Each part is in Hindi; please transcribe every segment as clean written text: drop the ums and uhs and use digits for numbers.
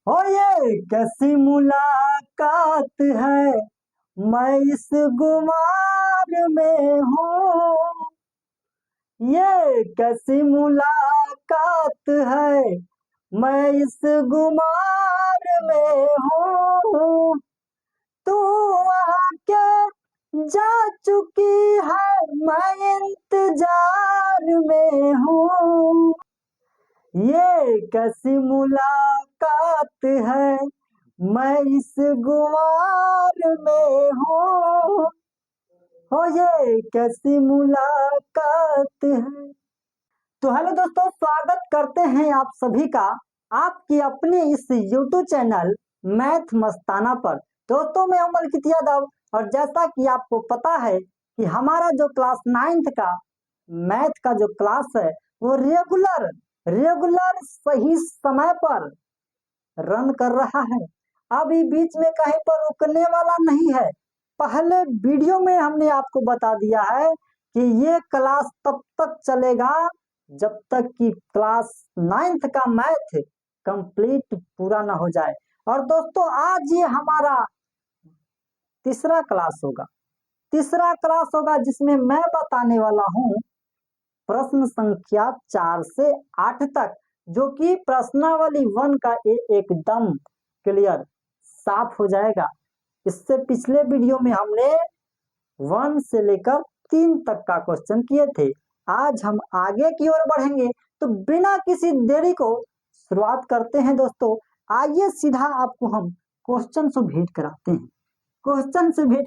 ओ ये कैसी मुलाकात है, मैं इस गुमार में हूँ। ये कैसी मुलाकात है, मैं इस गुमार में हूँ। तू आके जा चुकी है, मैं इंतजार में हूँ। ये कैसी मुलाकात है, मैं इस गुमार में हूँ। हो ये कैसी मुलाकात है। तो हेलो दोस्तों, स्वागत करते हैं आप सभी का आपकी अपने इस YouTube चैनल मैथ मस्ताना पर। दोस्तों मैं हूं मलकित यादव, और जैसा कि आपको पता है कि हमारा जो क्लास 9th का मैथ का जो क्लास है वो रेगुलर सही समय पर रन कर रहा है। अभी बीच में कहीं पर रुकने वाला नहीं है। पहले वीडियो में हमने आपको बता दिया है कि ये क्लास तब तक चलेगा जब तक कि क्लास 9th का मैथ कंप्लीट पूरा ना हो जाए। और दोस्तों आज ये हमारा तीसरा क्लास होगा जिसमें मैं बताने वाला हूँ प्रश्न संख्या 4 से 8 तक, जो कि प्रश्नावली 1 का एकदम क्लियर साफ हो जाएगा। इससे पिछले वीडियो में हमने 1 से लेकर 3 तक का क्वेश्चन किए थे। आज हम आगे की ओर बढ़ेंगे, तो बिना किसी देरी को शुरुआत करते हैं। दोस्तों आइए सीधा आपको हम क्वेश्चन से भेंट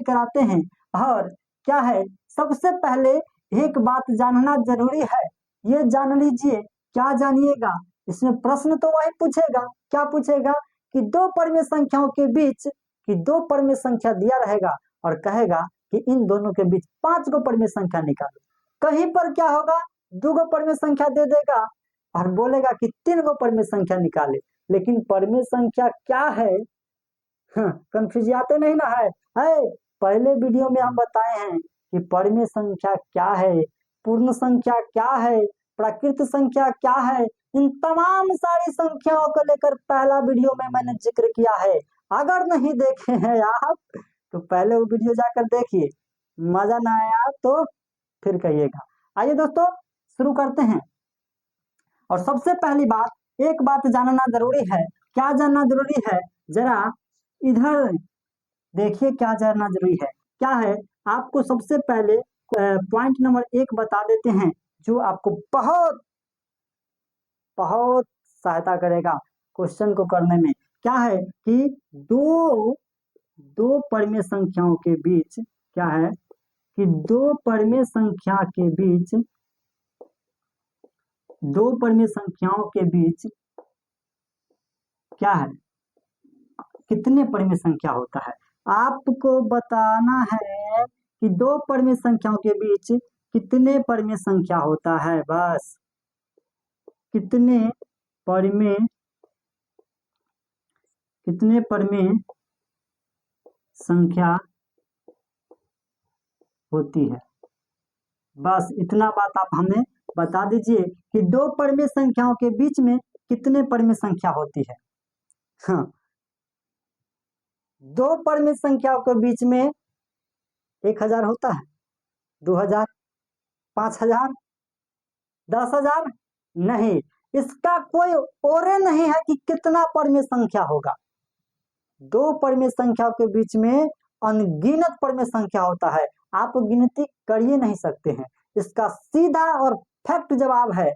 कराते हैं। और क्या है, सबसे पहले एक बात जानना जरूरी है, ये जान लीजिए। क्या जानिएगा, इसमें प्रश्न तो वही पूछेगा। क्या पूछेगा कि दो परिमेय संख्याओं के बीच की दो परिमेय संख्या दिया रहेगा और कहेगा कि इन दोनों के बीच 5 गो परिमेय संख्या निकालो। कहीं पर क्या होगा, 2 गो परिमेय संख्या दे देगा और बोलेगा कि 3 गो परिमेय संख्या निकाले। लेकिन परिमेय संख्या क्या है, कंफ्यूज आते नहीं ना है। पहले वीडियो में हम बताए हैं कि परिमेय संख्या क्या है, पूर्ण संख्या क्या है, प्राकृत संख्या क्या है। इन तमाम सारी संख्याओं को लेकर पहला वीडियो में मैंने जिक्र किया है। अगर नहीं देखे हैं आप तो पहले वो वीडियो जाकर देखिए। मजा ना आया तो फिर कहिएगा। आइए दोस्तों शुरू करते हैं। और सबसे पहली बात, एक बात जानना जरूरी है। क्या जानना जरूरी है, जरा इधर देखिए। क्या जानना जरूरी है, क्या है, आपको सबसे पहले पॉइंट नंबर 1 बता देते हैं, जो आपको बहुत बहुत सहायता करेगा क्वेश्चन को करने में। क्या है कि दो परिमेय संख्याओं के बीच, क्या है कि दो परिमेय संख्याओं के बीच क्या है, कितने परिमेय संख्या होता है। आपको बताना है कि दो परिमेय संख्याओं के बीच कितने परिमेय संख्या होता है। बस कितने परिमेय संख्या होती है। बस इतना बात आप हमें बता दीजिए कि दो परिमेय संख्याओं के बीच में कितने परिमेय संख्या होती है। हाँ, दो परिमेय संख्याओं के बीच में 1000 होता है, 2000, 5000, 10,000 नहीं। इसका कोई और नहीं है कि कितना परिमेय संख्या होगा। दो परिमेय संख्याओं के बीच में अनगिनत परिमेय संख्या होता है। आप गिनती कर ही नहीं सकते हैं। इसका सीधा और फैक्ट जवाब है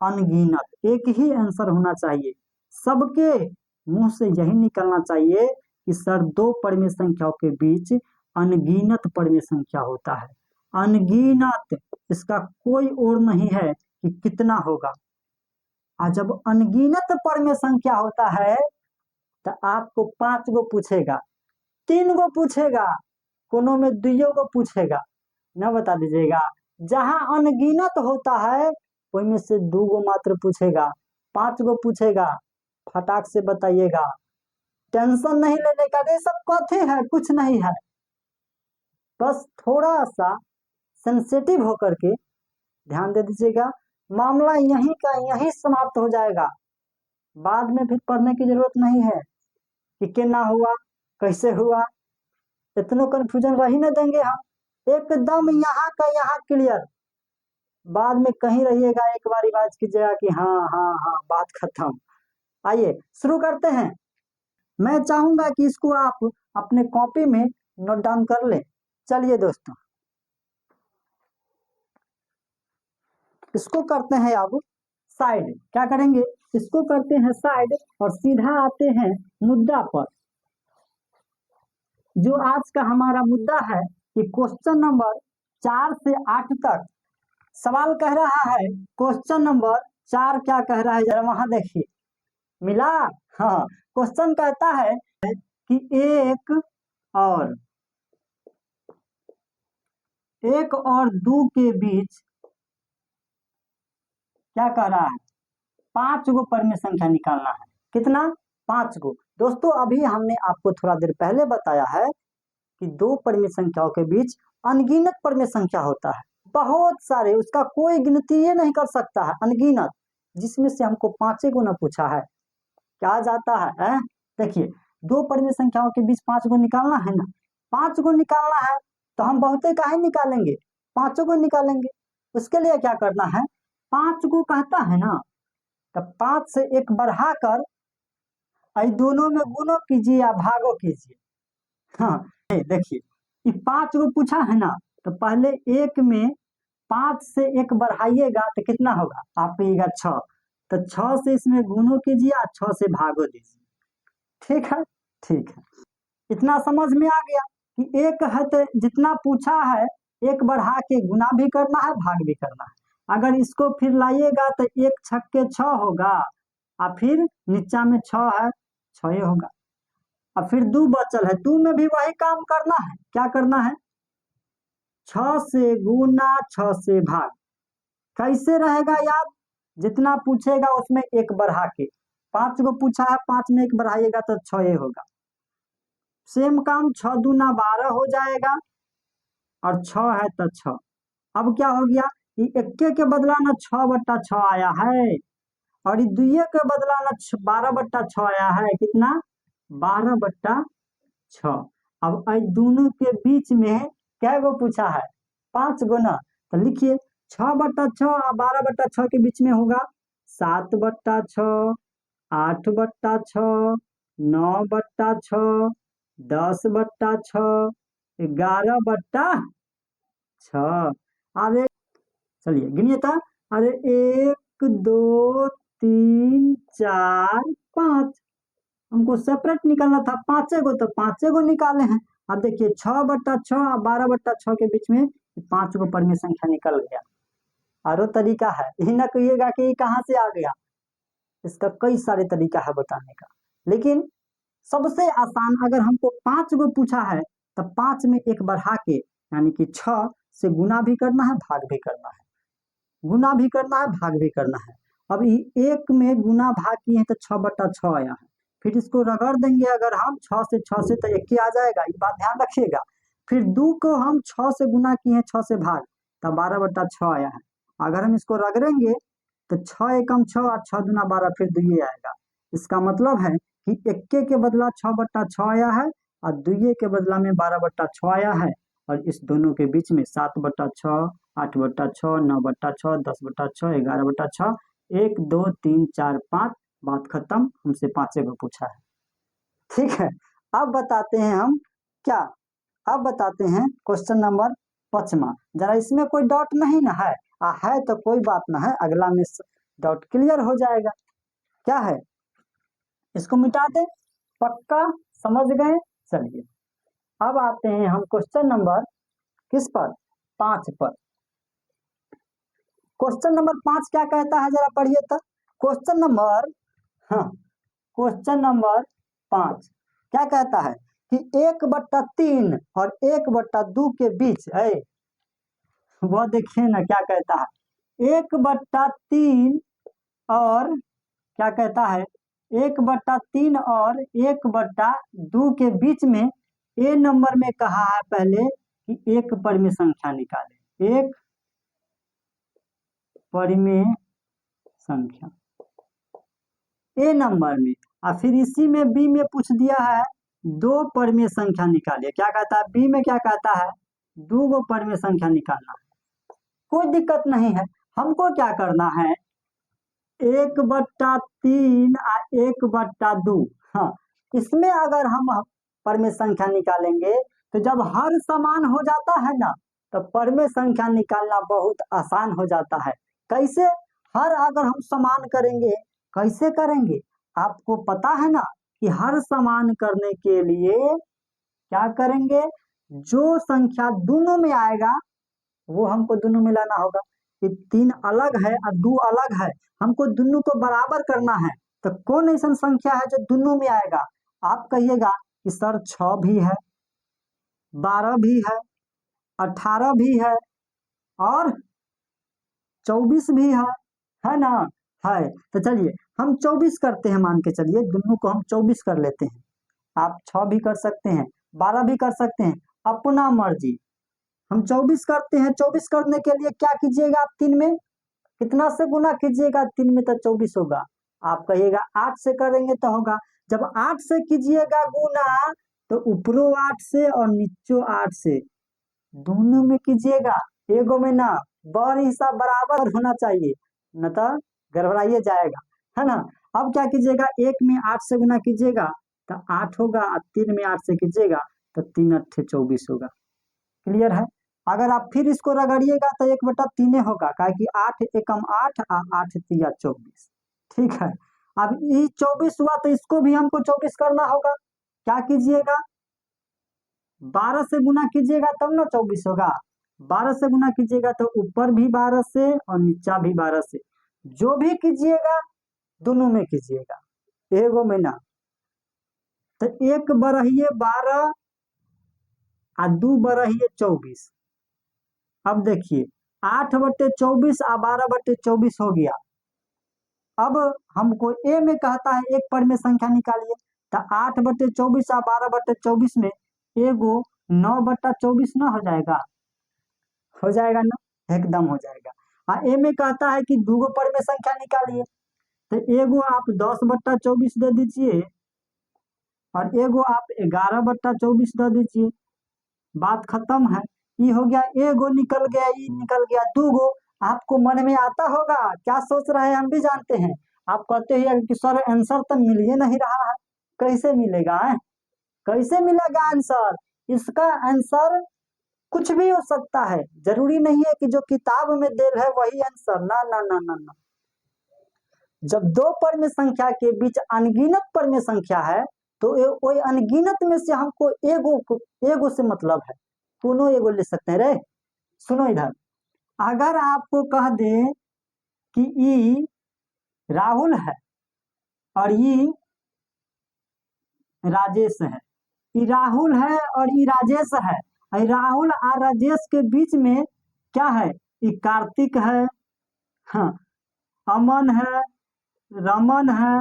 अनगिनत। एक ही आंसर होना चाहिए, सबके मुंह से यही निकलना चाहिए कि सर दो परिमेय संख्याओं के बीच अनगिनत परिमेय संख्या होता है। अनगिनत, इसका कोई और नहीं है कि कितना होगा। और जब अनगिनत परिमेय संख्या होता है तो आपको 5 गो पूछेगा, 3 गो पूछेगा, कोनो में 2 गो पूछेगा, न बता दीजिएगा। जहां अनगिनत होता है उनमें से 2 गो मात्र पूछेगा, 5 गो पूछेगा, फटाक से बताइएगा। टेंशन नहीं लेने का, ये सब कथे है, कुछ नहीं है। बस थोड़ा सा सेंसिटिव होकर के ध्यान दे दीजिएगा, मामला यहीं का यहीं समाप्त हो जाएगा। बाद में फिर पढ़ने की जरूरत नहीं है कि केना हुआ, कैसे हुआ, इतना कंफ्यूजन रह ही न देंगे हम। एकदम यहाँ का यहाँ क्लियर, बाद में कहीं रहिएगा एक बार रिवाइज कीजिएगा कि हाँ हाँ हाँ बात खत्म। आइए शुरू करते हैं। मैं चाहूंगा कि इसको आप अपने कॉपी में नोट डाउन कर लें। चलिए दोस्तों, इसको करते हैं अब साइड। क्या करेंगे, इसको करते हैं साइड और सीधा आते हैं मुद्दा पर। जो आज का हमारा मुद्दा है कि क्वेश्चन नंबर 4 से 8 तक सवाल कह रहा है। क्वेश्चन नंबर 4 क्या कह रहा है, जरा वहां देखिए, मिला। हाँ, क्वेश्चन कहता है कि एक और दो के बीच क्या कह रहा है, 5 गो परिमेय संख्या निकालना है। कितना, 5 गो। दोस्तों अभी हमने आपको थोड़ा देर पहले बताया है कि दो परिमेय संख्याओं के बीच अनगिनत परिमेय संख्या होता है, बहुत सारे, उसका कोई गिनती ये नहीं कर सकता है, अनगिनत। जिसमें से हमको 5 गो ना पूछा है, क्या जाता है, देखिए दो परिमेय संख्याओं के बीच 5 गो निकालना है ना, 5 गो निकालना है तो हम बहुते काहे निकालेंगे, 5 गो निकालेंगे। उसके लिए क्या करना है, 5 गो कहता है ना, तो 5 से 1 बढ़ाकर दोनों में गुणो कीजिए या भागो कीजिए। हाँ देखिए, ये 5 गो पूछा है ना, तो पहले 1 में 5 से 1 बढ़ाइएगा तो कितना होगा, आप कहिएगा 6, तो 6 से इसमें गुणो कीजिए और 6 से भागो दीजिए। ठीक है, ठीक है, इतना समझ में आ गया कि एक है तो जितना पूछा है 1 बढ़ा के गुना भी करना है, भाग भी करना है। अगर इसको फिर लाइएगा तो 1 छक्के 6 होगा, और फिर नीचा में 6 है, 6 होगा। अब फिर 2 बचल है, 2 में भी वही काम करना है। क्या करना है, 6 से गुना 6 से भाग। कैसे रहेगा याद, जितना पूछेगा उसमें 1 बढ़ा के, 5 गो पूछा है, 5 में 1 बढ़ाइएगा तो 6 होगा। सेम काम, 6 दूना 12 हो जाएगा, और 6 है तो 6। अब क्या हो गया, ये 1 के बदला ना 6/6 आया है, और ये 2 के बदला ना 12/6 आया है। कितना, 12/6। अब दोनों के बीच में क्या गो पूछा है, 5 गो ना, तो लिखिए 6/6 और 12/6 के बीच में होगा 7/6, 8/6, 9/6, 10/6, 11/6। अरे चलिए गिनिए था, अरे 1 2 3 4 5, हमको सेपरेट निकालना था 5 गो, तो 5 गो निकाले हैं। अब देखिए 6/6 और 12/6 के बीच में 5 गो परिमेय संख्या निकल गया। और तरीका है, यही ना कहिएगा कि कहाँ से आ गया, इसका कई सारे तरीका है बताने का, लेकिन सबसे आसान, अगर हमको 5 गो पूछा है तो 5 में 1 बढ़ा के, यानी कि 6 से गुना भी करना है, भाग भी करना है, गुना भी करना है, भाग भी करना है। अब 1 में गुना भाग किए हैं तो 6/6 आया है, फिर इसको रगड़ देंगे अगर हम 6 से तो 1 आ जाएगा, ये बात ध्यान रखिएगा। फिर 2 को हम 6 से गुना किए हैं, 6 से भाग, तब 12/6 आया है। अगर हम इसको रगड़ेंगे तो 6 एकम 6 और 6 दूना 12, फिर 2 आएगा। इसका मतलब है कि 1 के बदला 6/6 आया है, और 2 के बदला में 12/6 आया है, और इस दोनों के बीच में 7/6, 8/6, 9/6, 10/6, 11/6, 1 2 3 4 5, बात खत्म, हमसे 5 गो पूछा है। ठीक है, अब बताते हैं हम क्या, अब बताते हैं क्वेश्चन नंबर 5वां। जरा इसमें कोई डाउट नहीं ना है, है तो कोई बात ना है, अगला में डाउट क्लियर हो जाएगा। क्या है, इसको मिटा दे, पक्का समझ गए। चलिए अब आते हैं हम क्वेश्चन नंबर किस पर, 5 पर। क्वेश्चन नंबर 5 क्या कहता है, जरा पढ़िए तो। क्वेश्चन नंबर, हाँ क्वेश्चन नंबर 5 क्या कहता है कि 1/3 और 1/2 के बीच है, वो देखिए ना क्या कहता है, 1/3 और क्या कहता है, 1/3 और 1/2 के बीच में ए नंबर में कहा है पहले कि एक परिमेय संख्या निकाले, एक परिमेय संख्या। ए नंबर में, और फिर इसी में बी में पूछ दिया है दो परमेय संख्या निकालिए। क्या कहता है बी में, क्या कहता है दो गो परमेय संख्या निकालना है। कोई दिक्कत नहीं है, हमको क्या करना है 1/3 और 1/2। हाँ, इसमें अगर हम परमेय संख्या निकालेंगे तो जब हर समान हो जाता है ना, तो परमेय संख्या निकालना बहुत आसान हो जाता है। कैसे? हर अगर हम समान करेंगे, कैसे करेंगे आपको पता है ना कि हर समान करने के लिए क्या करेंगे, जो संख्या दोनों में आएगा वो हमको दोनों में लाना होगा। ये 3 अलग है और 2 अलग है, हमको दोनों को बराबर करना है। तो कौन ऐसा संख्या है जो दोनों में आएगा? आप कहिएगा कि सर 6 भी है, 12 भी है, 18 भी है और 24 भी है ना? है। तो चलिए हम 24 करते हैं, मान के चलिए दोनों को हम 24 कर लेते हैं। आप 6 भी कर सकते हैं, 12 भी कर सकते हैं, अपना मर्जी। हम 24 करते हैं। 24 करने के लिए क्या कीजिएगा आप 3 में कितना से गुना कीजिएगा, 3 में तो 24 होगा। आप कहिएगा 8 से करेंगे तो होगा। जब 8 से कीजिएगा गुना तो ऊपरों 8 से और नीचों 8 से दोनों में कीजिएगा, एगो में ना। बर हिसाब बराबर होना चाहिए, न तो गड़बड़ाइए जाएगा, है ना। अब क्या कीजिएगा, 1 में 8 से गुना कीजिएगा तो 8 होगा, 3 में 8 से कीजिएगा तो 3 8 24 होगा। क्लियर है? अगर आप फिर इसको रगड़िएगा तो 1/3 होगा, क्या कि 8 एकम 8 और 8 तिया 24। ठीक है, अब ये 24 हुआ तो इसको भी हमको 24 करना होगा। क्या कीजिएगा, 12 से गुना कीजिएगा तब ना 24 होगा। 12 से गुना कीजिएगा तो ऊपर भी 12 से और नीचा भी 12 से, जो भी कीजिएगा दोनों में कीजिएगा, एगो में ना। तो 1 बरहिए 12 और 2 बरहिए 24। अब देखिए 8/24 और 12/24 हो गया। अब हमको ए में कहता है एक परमेय संख्या निकालिए, तो 8/24 और 12/24 में एगो 9/24 ना हो जाएगा? हो जाएगा ना, एकदम हो जाएगा। हाँ, ए में कहता है कि दूगो परमेय संख्या निकालिए, तो एगो आप 10/24 दे दीजिए और एगो आप 11/24 दे दीजिए। बात खत्म है। ये हो गया, एगो निकल गया, ये निकल गया, दूगो। आपको मन में आता होगा क्या सोच रहे हैं, हम भी जानते हैं। आप कहते हैं कि सर आंसर तो मिल ही नहीं रहा है, कैसे मिलेगा है? कैसे मिलेगा आंसर? इसका आंसर कुछ भी हो सकता है, जरूरी नहीं है कि जो किताब में दे रहे वही आंसर। ना ना ना ना ना, जब दो परमेय संख्या के बीच अनगिनत परमेय संख्या है तो वही अनगिनत में से हमको एगो से मतलब है, दोनों एगो ले सकते हैं रे। सुनो इधर, अगर आपको कह दे कि ई राहुल है और ई राजेश है, ई राहुल है और ई राजेश है, और राहुल और राजेश के बीच में क्या है, ई कार्तिक है, हाँ, अमन है, रमन है,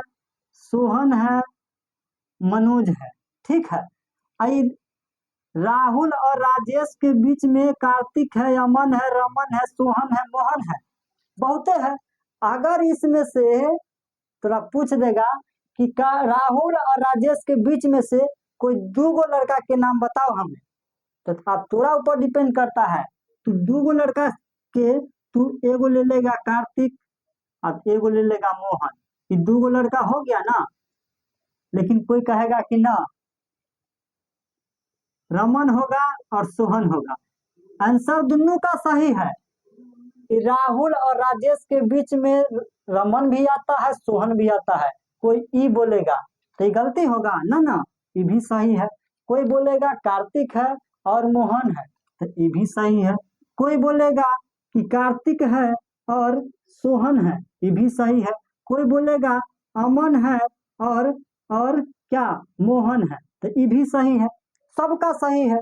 सोहन है, मनोज है। ठीक है, आई राहुल और राजेश के बीच में कार्तिक है, अमन है, रमन है, सोहन है, मोहन है, बहुते है। अगर इसमें से तोरा पूछ देगा कि का राहुल और राजेश के बीच में से कोई दूगो लड़का के नाम बताओ हमें, तो अब तोरा ऊपर डिपेंड करता है। तू दूगो लड़का के तू एगो ले लेगा कार्तिक और एगो ले लेगा मोहन, ये दूगो लड़का हो गया ना। लेकिन कोई कहेगा कि ना रमन होगा और सोहन होगा। आंसर दोनों का सही है। राहुल और राजेश के बीच में रमन भी आता है, सोहन भी आता है। कोई ई बोलेगा तो ये गलती होगा ना ना, ये भी सही है। कोई बोलेगा कार्तिक है और मोहन है, तो ये भी सही है। कोई बोलेगा कि कार्तिक है और सोहन है, ये भी सही है। कोई बोलेगा अमन है और क्या मोहन है, तो ये भी सही है। सबका सही है।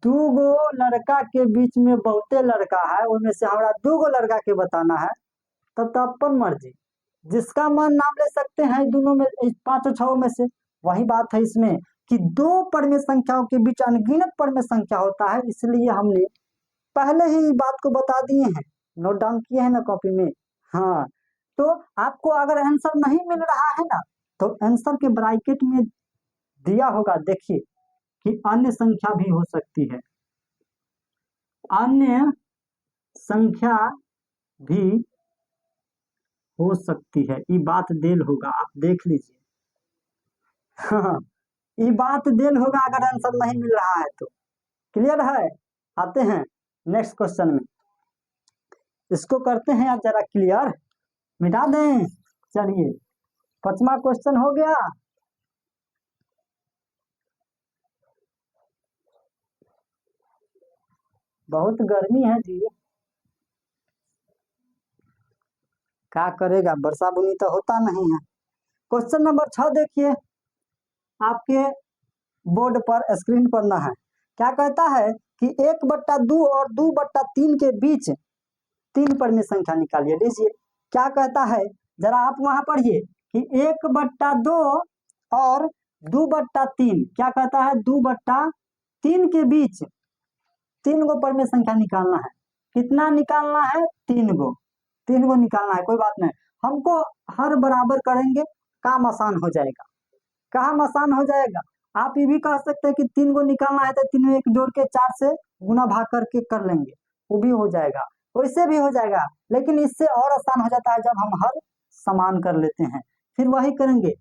दूगो लड़का के बीच में बहुते लड़का है, उनमें से हमारा दूगो लड़का के बताना है, तब तो अपन मर्जी, जिसका मन नाम ले सकते हैं दोनों में, पांचों छह में से। वही बात है इसमें कि दो परमेय संख्याओं के बीच अनगिनत परमेय संख्या होता है, इसलिए हमने पहले ही बात को बता दिए हैं, नोट डाउन किए हैं ना कॉपी में। हाँ, तो आपको अगर आंसर नहीं मिल रहा है ना, तो आंसर के ब्रैकेट में दिया होगा, देखिए कि अन्य संख्या भी हो सकती है, अन्य संख्या भी हो सकती है। ये बात देल होगा, आप देख लीजिए। हाँ, ये बात देल होगा अगर आंसर नहीं मिल रहा है तो। क्लियर है? आते हैं नेक्स्ट क्वेश्चन में, इसको करते हैं आप जरा क्लियर, मिटा दें। चलिए 5वां क्वेश्चन हो गया। बहुत गर्मी है जी, क्या करेगा, वर्षा बुनी तो होता नहीं है। क्वेश्चन नंबर 6 देखिए, आपके बोर्ड पर स्क्रीन पर ना है। क्या कहता है कि 1/2 और 2/3 के बीच 3 परिमेय संख्या निकालिए। लीजिए क्या कहता है, जरा आप वहां पढ़िए कि 1/2 और 2/3, क्या कहता है 2/3 के बीच 3 गो परिमेय संख्या निकालना है। कितना निकालना है? 3 गो, 3 गो निकालना है। कोई बात नहीं, हमको हर बराबर करेंगे, काम आसान हो जाएगा। काम आसान हो जाएगा। आप ये भी कह सकते हैं कि 3 गो निकालना है तो तीनों एक जोड़ के 4 से गुना भाग करके कर लेंगे, वो भी हो जाएगा, वैसे भी हो जाएगा। लेकिन इससे और आसान हो जाता है जब हम हर समान कर लेते हैं। फिर वही करेंगे,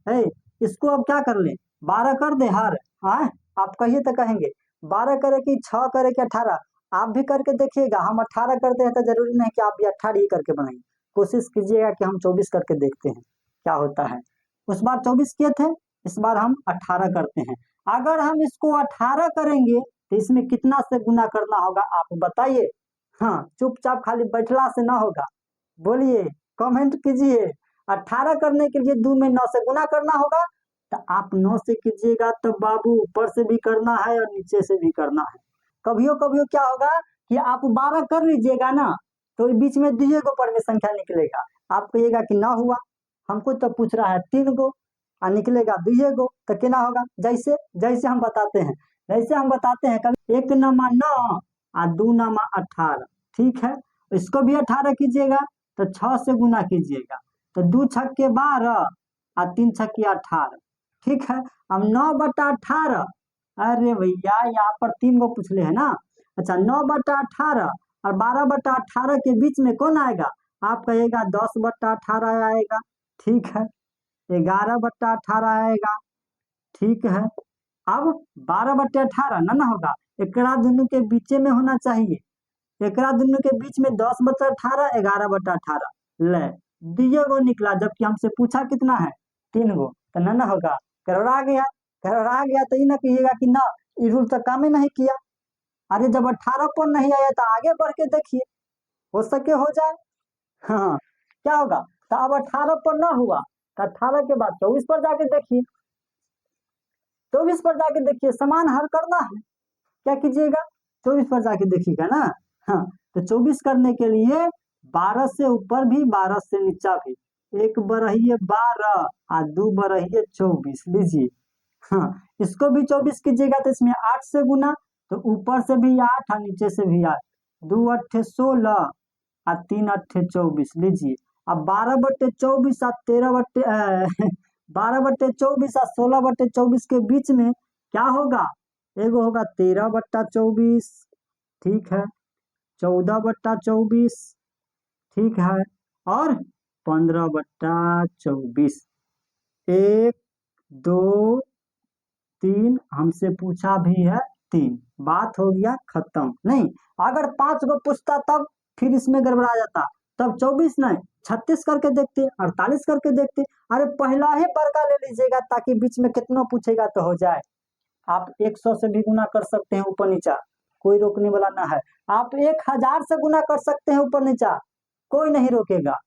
इसको अब क्या कर ले, 12 कर दे हर। आप कहिए तो कहेंगे 12 करे कि 6 करे कि 18। आप भी करके देखिएगा, हम 18 करते हैं तो जरूरी नहीं कि आप भी 18 ही करके बनाएंगे। कोशिश कीजिएगा कि हम 24 करके देखते हैं क्या होता है। उस बार 24 किए थे, इस बार हम 18 करते हैं। अगर हम इसको 18 करेंगे तो इसमें कितना से गुना करना होगा आप बताइए। हाँ, चुपचाप खाली बैठला से ना होगा, बोलिए, कमेंट कीजिए। 18 करने के लिए 2 में 9 से गुना करना होगा, तो आप 9 से कीजिएगा तो बाबू ऊपर से भी करना है और नीचे से भी करना है। कभियो कभियो क्या होगा कि आप 12 कर लीजिएगा ना, तो बीच में 2 गो परिमेय संख्या निकलेगा। आप कहिएगा कि ना हुआ, हमको तो पूछ रहा है 3 गो और निकलेगा 2 गो, तो क्या होगा? जैसे जैसे हम बताते हैं, जैसे हम बताते हैं, कभी 1 नमा 9 और 2 नमा 18, ठीक है। इसको भी 18 कीजिएगा तो 6 से गुना कीजिएगा, तो 2 छक्के 12 और 3 छक्के 18, ठीक है। अब 9/18, अरे भैया यहाँ पर 3 गो पूछ ले है ना। अच्छा, 9/18 और 12/18 के बीच में कौन आएगा? आप कहिएगा 10/18 आएगा, ठीक है। 11/18 आएगा, ठीक है। अब 12/18 ना होगा, एकरा दोनों के बीच में होना चाहिए। एकरा दोनों के बीच में 10/18, 11/18 ले 2 गो निकला, जबकि हमसे पूछा कितना है? 3 गो, तो ना होगा, करौड़ा गया। करौड़ा गया तो ये ना कहिएगा कि ना ये रूल तो काम ही नहीं किया। अरे जब 18 पर नहीं आया तो आगे बढ़ के देखिए, हो सके हो जाए। हाँ, क्या होगा? तो अब 18 पर ना हुआ तो 18 के बाद 24 पर जाके देखिए, 24 पर जाके देखिए, समान हल करना है। क्या कीजिएगा? 24 पर जाके देखिएगा ना। हाँ, तो 24 करने के लिए 12 से ऊपर भी 12 से नीचा भी, 1 बरहिए 12 और 2 बरहिए 24 लीजिए। हाँ, इसको भी 24 कीजिएगा तो इसमें 8 से गुना, तो ऊपर से भी 8 और नीचे से भी 8, 2 अट्ठे 16 और 3 अट्ठे 24 लीजिए। अब 12/24 और 12/24 और 16/24 के बीच में क्या होगा? एगो होगा 13/24, ठीक है, 14/24, ठीक है, और 15/24। 1 2 3 हमसे पूछा भी है 3, बात हो गया खत्म। नहीं, अगर 5 गो पूछता तब फिर इसमें गड़बड़ा जाता, तब 24 नहीं 36 करके देखते, 48 करके देखते। अरे पहला ही बड़का ले लीजिएगा ताकि बीच में कितना पूछेगा तो हो जाए। आप 100 से भी गुना कर सकते हैं ऊपर नीचा, कोई रोकने वाला ना है। आप 1000 से गुना कर सकते हैं ऊपर नीचा, कोई नहीं रोकेगा।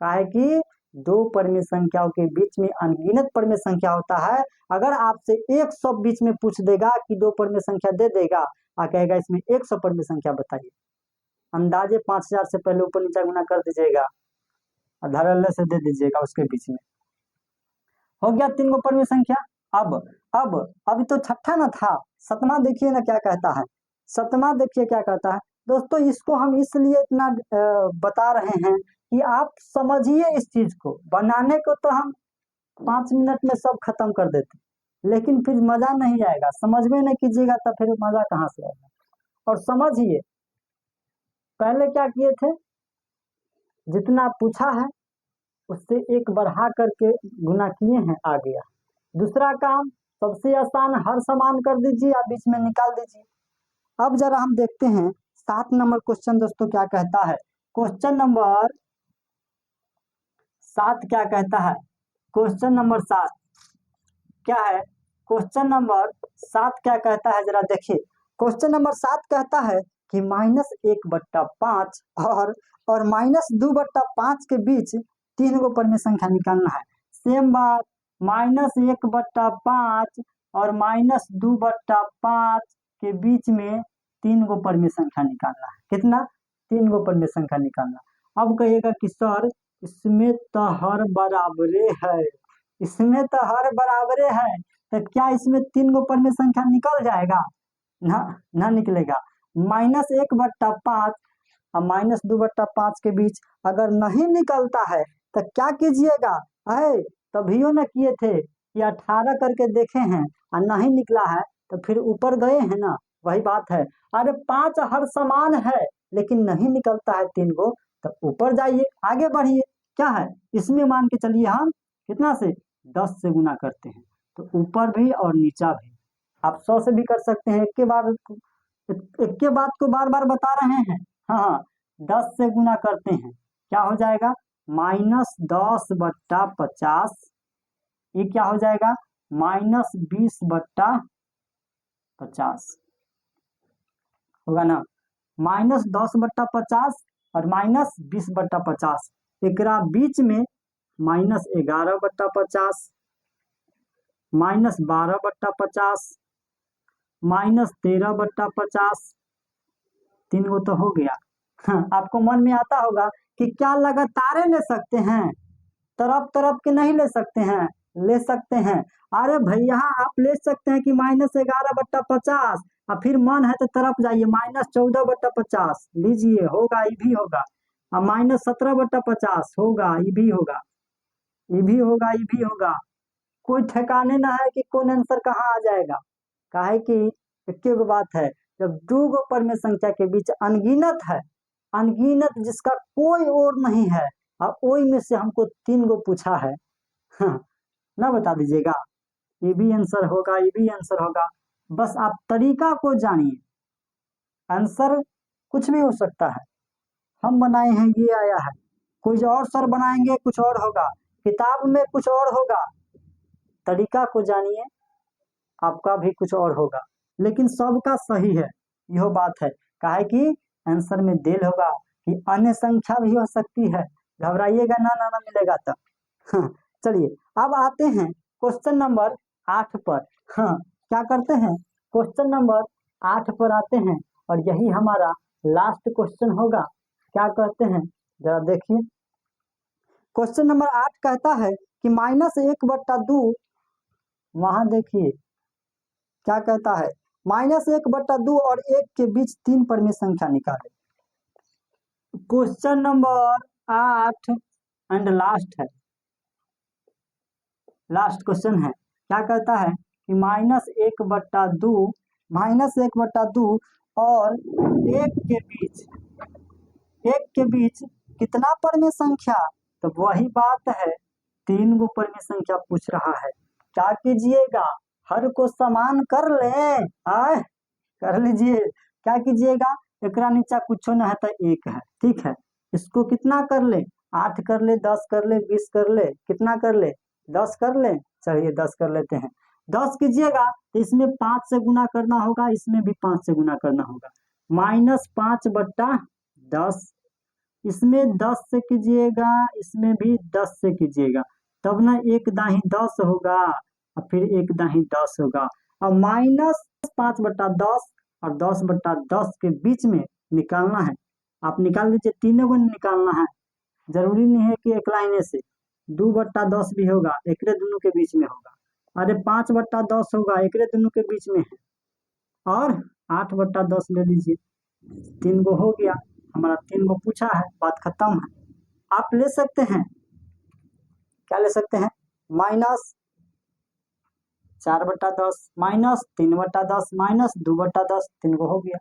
काहे कि 2 परिमेय संख्याओं के बीच में अनगिनत परिमेय संख्या होता है। अगर आपसे 100 बीच में पूछ देगा कि 2 परिमेय संख्या दे देगा और कहेगा इसमें 100 परिमेय संख्या बताइए, अंदाजे 5000 से पहले ऊपर नीचा गुना कर दीजिएगा और धड़ल्ले से दे दीजिएगा उसके बीच में। हो गया 3 गो परिमेय संख्या। अब अभी तो छठा ना था, 7वां देखिए ना क्या कहता है। 7वां देखिए क्या कहता है दोस्तों। इसको हम इसलिए इतना बता रहे हैं कि आप समझिए इस चीज को। बनाने को तो हम 5 मिनट में सब खत्म कर देते, लेकिन फिर मजा नहीं आएगा। समझ में नहीं कीजिएगा तो फिर मजा कहाँ से आएगा। और समझिए, पहले क्या किए थे, जितना पूछा है उससे एक बढ़ा करके गुना किए हैं, आ गया। दूसरा काम, सबसे आसान हर समान कर दीजिए, आप बीच में निकाल दीजिए। अब जरा हम देखते हैं 7 नंबर क्वेश्चन दोस्तों क्या कहता है। क्वेश्चन नंबर 7 क्या कहता है? क्वेश्चन नंबर 7 क्या है? क्वेश्चन नंबर 7 क्या कहता है, जरा देखिए। क्वेश्चन नंबर 7 कहता है कि -1/5 और -2/5 के बीच 3 गो परिमेय संख्या निकालना है। सेम बात, -1/5 और -2/5 के बीच में 3 गो परिमेय संख्या निकालना है। कितना? 3 गो परिमेय संख्या निकालना। अब कहिएगा कि सर इसमें तो हर बराबरे है, इसमें तो हर बराबरे है, तो क्या इसमें 3 गो परिमेय संख्या निकल जाएगा? ना निकलेगा। -1/5 और -2/5 के बीच अगर नहीं निकलता है तो क्या कीजिएगा? है तभियो न किए थे कि 18 करके देखे हैं और नहीं निकला है तो फिर ऊपर गए हैं ना, वही बात है। अरे 5 हर समान है लेकिन नहीं निकलता है 3 गो, तो ऊपर जाइए, आगे बढ़िए। क्या है इसमें? मान के चलिए हम कितना से 10 से गुना करते हैं, तो ऊपर भी और नीचा भी। आप 100 से भी कर सकते हैं। एक के बात को बार बार बता रहे हैं। हाँ, 10 से गुना करते हैं, क्या हो जाएगा? -10/50। ये क्या हो जाएगा? -20/50 होगा ना। -10/50 और -20/50, एकरा बीच में -11/50, -12/50, -13/50। 3 गो तो हो गया। हाँ, आपको मन में आता होगा कि क्या लगातार ले सकते हैं, तरफ तरफ के नहीं ले सकते हैं? ले सकते हैं। अरे भैया आप ले सकते हैं कि -11/50 और फिर मन है तो तरफ जाइए, -14/50 लीजिए, होगा, ये भी होगा। और -17/50 होगा, ये भी होगा, ये भी होगा, ये भी होगा। कोई ठिकाने ना है कि कौन आंसर कहाँ आ जाएगा। काहे कि एक गो बात है, जब 2 गो परिमेय संख्या के बीच अनगिनत है, अनगिनत जिसका कोई और नहीं है, और ओई में से हमको 3 गो पूछा है, हाँ, ना बता दीजिएगा, ये भी आंसर होगा, ये भी आंसर होगा। बस आप तरीका को जानिए, आंसर कुछ भी हो सकता है। हम बनाए हैं ये आया है, कोई और सर बनाएंगे कुछ और होगा, किताब में कुछ और होगा। तरीका को जानिए, आपका भी कुछ और होगा, लेकिन सबका सही है, यह बात है। काहे कि आंसर में देर होगा कि अन्य संख्या भी हो सकती है, घबराइएगा ना, ना ना मिलेगा तो। हाँ, चलिए अब आते हैं क्वेश्चन नंबर 8 पर। हाँ, क्या करते हैं, क्वेश्चन नंबर 8 पर आते हैं और यही हमारा लास्ट क्वेश्चन होगा। क्या कहते हैं, जरा देखिए। क्वेश्चन नंबर 8 कहता है कि -1/2, वहां देखिए क्या कहता है, -1/2 और 1 के बीच 3 परिमेय संख्या निकाले। क्वेश्चन नंबर 8 एंड लास्ट है, लास्ट क्वेश्चन है। क्या कहता है कि -1/2 और 1 के बीच कितना परिमेय संख्या? तो वही बात है, 3 गो परिमेय संख्या पूछ रहा है। क्या कीजिएगा, हर को समान कर ले, आए कर लीजिए। क्या कीजिएगा, एकरा नीचा कुछ न है तो 1 है, ठीक है। इसको कितना कर ले, 8 कर ले, 10 कर ले, 20 कर ले, कितना कर ले, 10 कर ले। चलिए 10 कर लेते हैं। 10 कीजिएगा तो इसमें 5 से गुना करना होगा, इसमें भी 5 से गुना करना होगा। -5/10, इसमें 10 से कीजिएगा, इसमें भी 10 से कीजिएगा, तब ना 1 दाही 10 होगा और फिर 1 दाही 10 होगा। और -5/10 और 10/10 के बीच में निकालना है। आप निकाल लीजिए, तीनों को निकालना है, जरूरी नहीं है कि एक लाइने से। 2/10 भी होगा, एकरे दोनों के बीच में होगा। अरे 5/10 होगा, एकरे दोनों के बीच में है। और 8/10 ले लीजिए, 3 गो हो गया हमारा, 3 गो पूछा है, बात खत्म है। आप ले सकते हैं, क्या ले सकते हैं, -4/10 -3/10 -2/10, 3 को हो गया।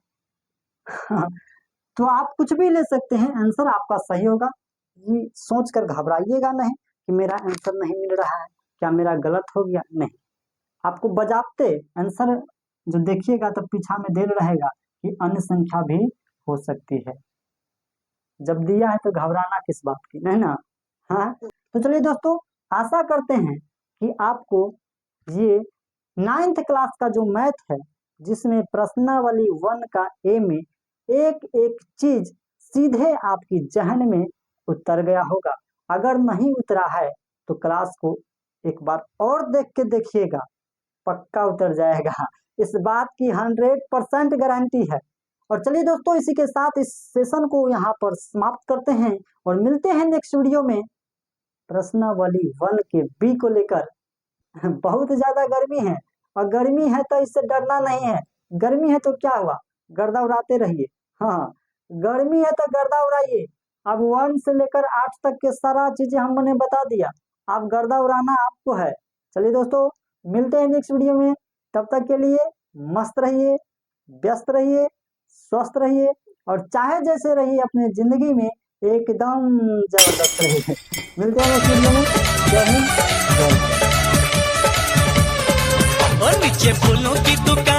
तो आप कुछ भी ले सकते हैं, आंसर आपका सही होगा। ये सोचकर घबराइएगा नहीं कि मेरा आंसर नहीं मिल रहा है, क्या मेरा गलत हो गया, नहीं। आपको बजाते आंसर जो देखिएगा तो पीछा में देर रहेगा कि अन्य संख्या भी हो सकती है। जब दिया है तो घबराना किस बात की, नहीं ना। हाँ, तो चलिए दोस्तों, आशा करते हैं कि आपको ये 9th क्लास का जो मैथ है, जिसमें प्रश्नावली 1 का ए में एक एक चीज सीधे आपकी जहन में उतर गया होगा। अगर नहीं उतरा है तो क्लास को एक बार और देख के देखिएगा, पक्का उतर जाएगा, इस बात की 100% गारंटी है। और चलिए दोस्तों, इसी के साथ इस सेशन को यहाँ पर समाप्त करते हैं और मिलते हैं नेक्स्ट वीडियो में प्रश्नावली 1 के बी को लेकर। बहुत ज्यादा गर्मी है, और गर्मी है तो इससे डरना नहीं है। गर्मी है तो क्या हुआ, गर्दा उड़ाते रहिए। हाँ, गर्मी है तो गर्दा उड़ाइए। अब 1 से लेकर 8 तक के सारा चीजें हमने बता दिया, अब गर्दा उड़ाना आपको है। चलिए दोस्तों, मिलते हैं नेक्स्ट वीडियो में, तब तक के लिए मस्त रहिए, व्यस्त रहिए, स्वस्थ रहिए, और चाहे जैसे रहिए अपने जिंदगी में एकदम जबरदस्त रहिए। मिलते हैं नेक्स्ट वीडियो में। जय हिंद, जय भारत। और नीचे फूलों की दुकान